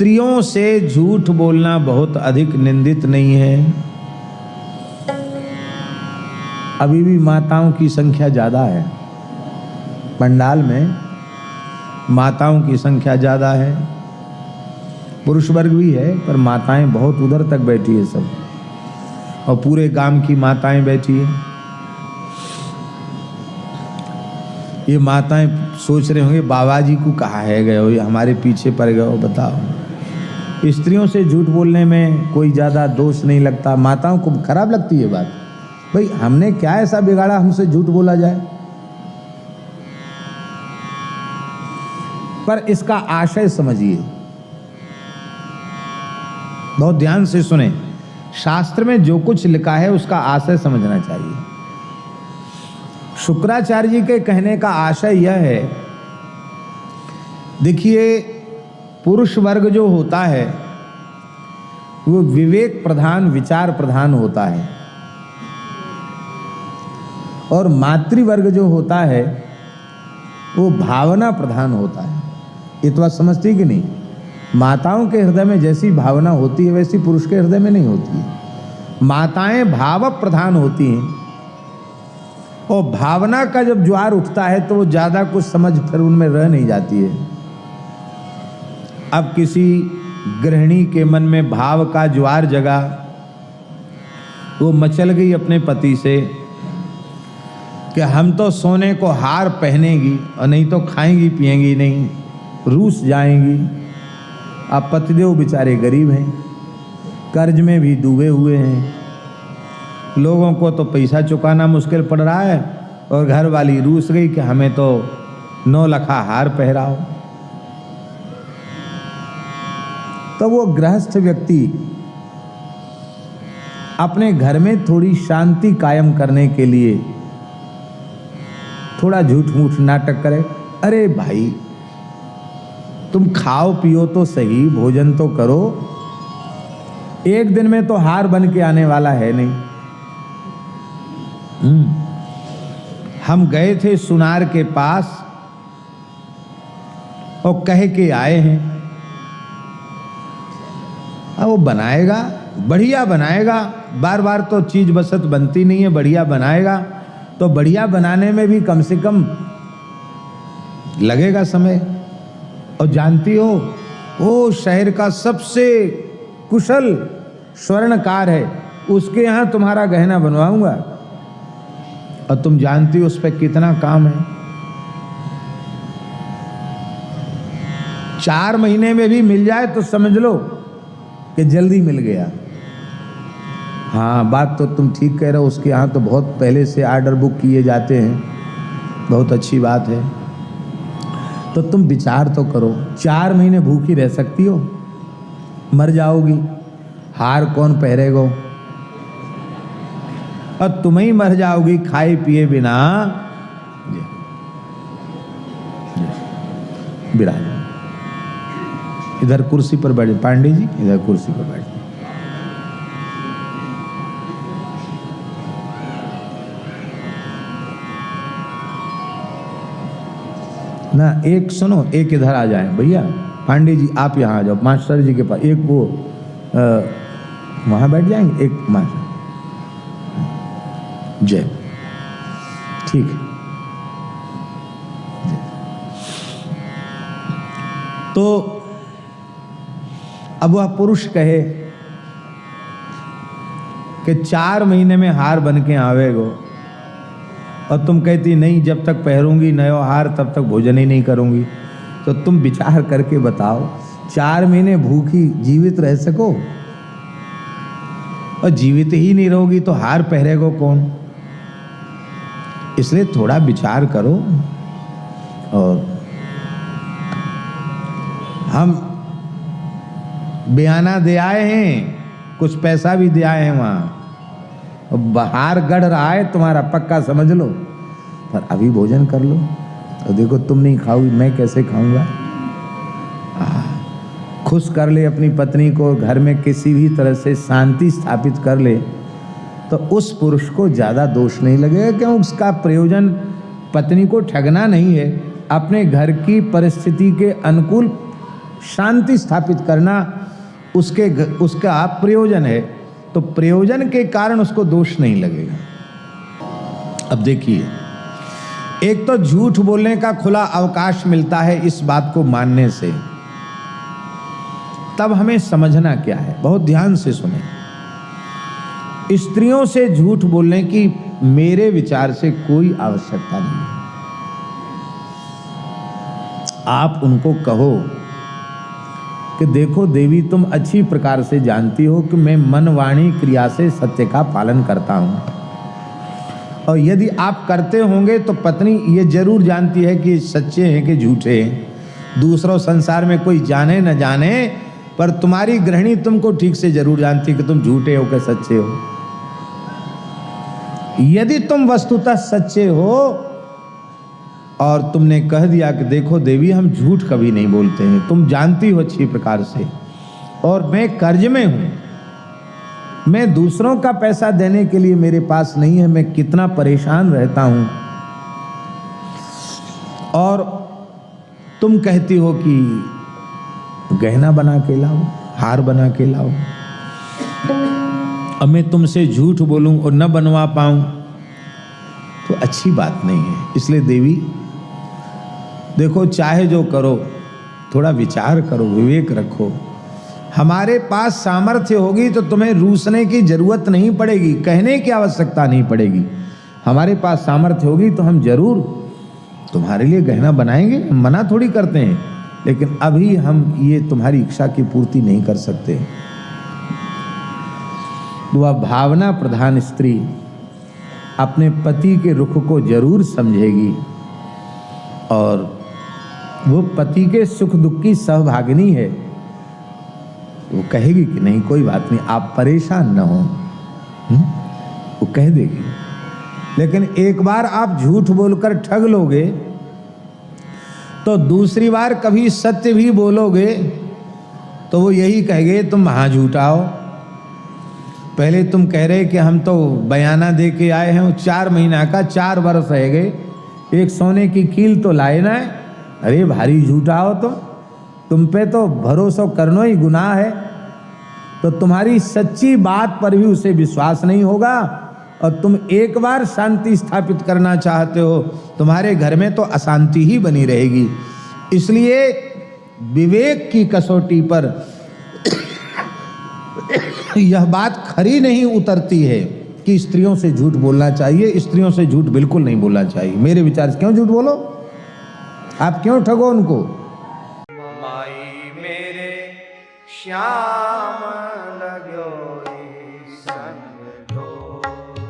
स्त्रियों से झूठ बोलना बहुत अधिक निंदित नहीं है। अभी भी माताओं की संख्या ज़्यादा है, पंडाल में माताओं की संख्या ज़्यादा है, पुरुष वर्ग भी है, पर माताएं बहुत उधर तक बैठी है सब, और पूरे गांव की माताएं बैठी है। ये माताएं सोच रहे होंगे बाबा जी को कहाँ है गए हो, ये हमारे पीछे पड़ गए हो। बताओ, स्त्रियों से झूठ बोलने में कोई ज़्यादा दोष नहीं लगता। माताओं को खराब लगती है बात, भाई हमने क्या ऐसा बिगाड़ा हमसे झूठ बोला जाए। पर इसका आशय समझिए, बहुत ध्यान से सुने। शास्त्र में जो कुछ लिखा है उसका आशय समझना चाहिए। शुक्राचार्य जी के कहने का आशय यह है, देखिए पुरुष वर्ग जो होता है वो विवेक प्रधान, विचार प्रधान होता है, और मातृवर्ग जो होता है वो भावना प्रधान होता है। ये तो बात समझती कि नहीं? माताओं के हृदय में जैसी भावना होती है वैसी पुरुष के हृदय में नहीं होती है। माताएं भाव प्रधान होती हैं, और भावना का जब ज्वार उठता है तो वो ज़्यादा कुछ समझ फिर उनमें रह नहीं जाती है। अब किसी गृहिणी के मन में भाव का ज्वार जगा, वो मचल गई अपने पति से कि हम तो सोने को हार पहनेगी और नहीं तो खाएंगी पिएंगी नहीं, रूस जाएंगी। अब पतिदेव बेचारे गरीब हैं, कर्ज में भी डूबे हुए हैं, लोगों को तो पैसा चुकाना मुश्किल पड़ रहा है, और घर वाली रूस गई कि हमें तो 9 लखा हार पहराओ। तो वो गृहस्थ व्यक्ति अपने घर में थोड़ी शांति कायम करने के लिए थोड़ा झूठ मूठ नाटक करे। अरे भाई तुम खाओ पियो तो सही, भोजन तो करो, एक दिन में तो हार बन के आने वाला है नहीं। हम गए थे सुनार के पास और कह के आए हैं, अब वो बनाएगा, बढ़िया बनाएगा। बार बार तो चीज बसत बनती नहीं है, बढ़िया बनाएगा तो बढ़िया बनाने में भी कम से कम लगेगा समय। और जानती हो वो शहर का सबसे कुशल स्वर्णकार है, उसके यहाँ तुम्हारा गहना बनवाऊंगा, और तुम जानती हो उस पर कितना काम है। 4 महीने में भी मिल जाए तो समझ लो कि जल्दी मिल गया। हाँ बात तो तुम ठीक कह रहे हो, उसके यहाँ तो बहुत पहले से आर्डर बुक किए जाते हैं, बहुत अच्छी बात है। तो तुम विचार तो करो, 4 महीने भूखी रह सकती हो? मर जाओगी, हार कौन पहरेगा? और तुम ही मर जाओगी खाए पिए बिना। विराज इधर कुर्सी पर बैठे, पांडे जी इधर कुर्सी पर बैठे। ना एक सुनो, एक इधर आ जाए भैया, पांडे जी आप यहाँ आ जाओ, मास्टर जी के पास। एक वो वहाँ बैठ जाएंगे, एक मास्टर। जय, ठीक है। तो अब वह पुरुष कहे कि 4 महीने में हार बन के आवेगो, और तुम कहती नहीं जब तक पहरूंगी नयो हार तब तक भोजन ही नहीं करूंगी। तो तुम विचार करके बताओ, 4 महीने भूखी जीवित रह सको? और जीवित ही नहीं रहोगी तो हार पहरेगो कौन? इसलिए थोड़ा विचार करो। और हम बयाना दे आए हैं, कुछ पैसा भी दे आए हैं वहाँ, और बाहर गढ़ रहा है तुम्हारा, पक्का समझ लो। पर अभी भोजन कर लो। और देखो तुम नहीं खाओगी, मैं कैसे खाऊंगा? खुश कर ले अपनी पत्नी को, घर में किसी भी तरह से शांति स्थापित कर ले, तो उस पुरुष को ज़्यादा दोष नहीं लगेगा। क्यों? उसका प्रयोजन पत्नी को ठगना नहीं है, अपने घर की परिस्थिति के अनुकूल शांति स्थापित करना उसका प्रयोजन है, तो प्रयोजन के कारण उसको दोष नहीं लगेगा। अब देखिए, एक तो झूठ बोलने का खुला अवकाश मिलता है इस बात को मानने से, तब हमें समझना क्या है, बहुत ध्यान से सुने। स्त्रियों से झूठ बोलने की मेरे विचार से कोई आवश्यकता नहीं है। आप उनको कहो कि देखो देवी, तुम अच्छी प्रकार से जानती हो कि मैं मन वाणी क्रिया से सत्य का पालन करता हूं, और यदि आप करते होंगे तो पत्नी ये जरूर जानती है कि सच्चे हैं कि झूठे हैं। दूसरों संसार में कोई जाने न जाने, पर तुम्हारी गृहिणी तुमको ठीक से जरूर जानती है कि तुम झूठे हो कि सच्चे हो। यदि तुम वस्तुतः सच्चे हो और तुमने कह दिया कि देखो देवी, हम झूठ कभी नहीं बोलते हैं, तुम जानती हो अच्छी प्रकार से, और मैं कर्ज में हूं, मैं दूसरों का पैसा देने के लिए मेरे पास नहीं है, मैं कितना परेशान रहता हूं, और तुम कहती हो कि गहना बना के लाओ, हार बना के लाओ, अब मैं तुमसे झूठ बोलूं और न बनवा पाऊं तो अच्छी बात नहीं है। इसलिए देवी देखो, चाहे जो करो, थोड़ा विचार करो, विवेक रखो। हमारे पास सामर्थ्य होगी तो तुम्हें रूसने की जरूरत नहीं पड़ेगी, कहने की आवश्यकता नहीं पड़ेगी। हमारे पास सामर्थ्य होगी तो हम जरूर तुम्हारे लिए गहना बनाएंगे, मना थोड़ी करते हैं, लेकिन अभी हम ये तुम्हारी इच्छा की पूर्ति नहीं कर सकते। वह भावना प्रधान स्त्री अपने पति के रुख को जरूर समझेगी, और वो पति के सुख दुख की सहभागिनी है। वो कहेगी कि नहीं कोई बात नहीं, आप परेशान न हो, वो कह देगी। लेकिन एक बार आप झूठ बोलकर ठग लोगे तो दूसरी बार कभी सत्य भी बोलोगे तो वो यही कहेंगे तुम महा झूठा हो। पहले तुम कह रहे कि हम तो बयाना दे के आए हैं, 4 महीना का 4 वर्ष रह गए, एक सोने की कील तो लाए ना है। अरे भारी झूठा हो तुम पे तो भरोसा करना ही गुनाह है। तो तुम्हारी सच्ची बात पर भी उसे विश्वास नहीं होगा, और तुम एक बार शांति स्थापित करना चाहते हो, तुम्हारे घर में तो अशांति ही बनी रहेगी। इसलिए विवेक की कसौटी पर यह बात खरी नहीं उतरती है कि स्त्रियों से झूठ बोलना चाहिए। स्त्रियों से झूठ बिल्कुल नहीं बोलना चाहिए मेरे विचार से। क्यों झूठ बोलो, आप क्यों ठगो उनको। माई मेरे श्याम